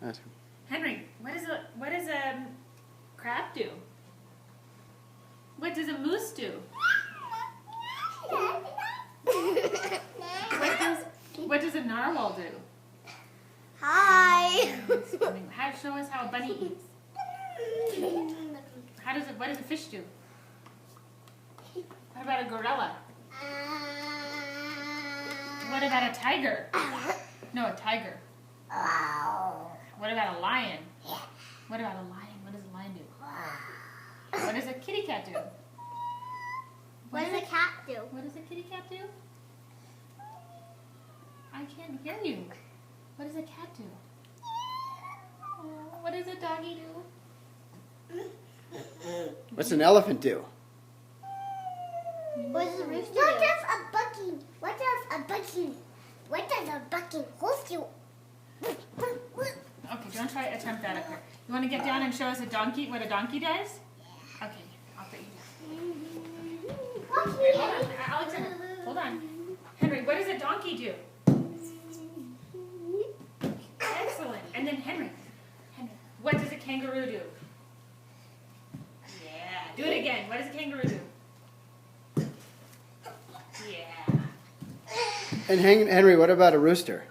Ask him. Henry, what does a crab do? What does a moose do? What does a narwhal do? Hi. Show us how a bunny eats. What does a fish do? What about a gorilla? What about a tiger? No, a tiger. What about a lion? What about a lion? What does a lion do? What does a kitty cat do? What does a cat do? What does a kitty cat do? I can't hear you. What does a cat do? What does a doggy do? What's an elephant do? What does a rooster do? What does a bucking horse do? Okay, don't try to attempt that up here. You want to get down and show us what a donkey does? Okay, I'll put you down. Wait, hold on, Alexander, hold on. Henry, what does a donkey do? Excellent. And then Henry, what does a kangaroo do? Yeah. Do it again. What does a kangaroo do? Yeah. And Henry, what about a rooster?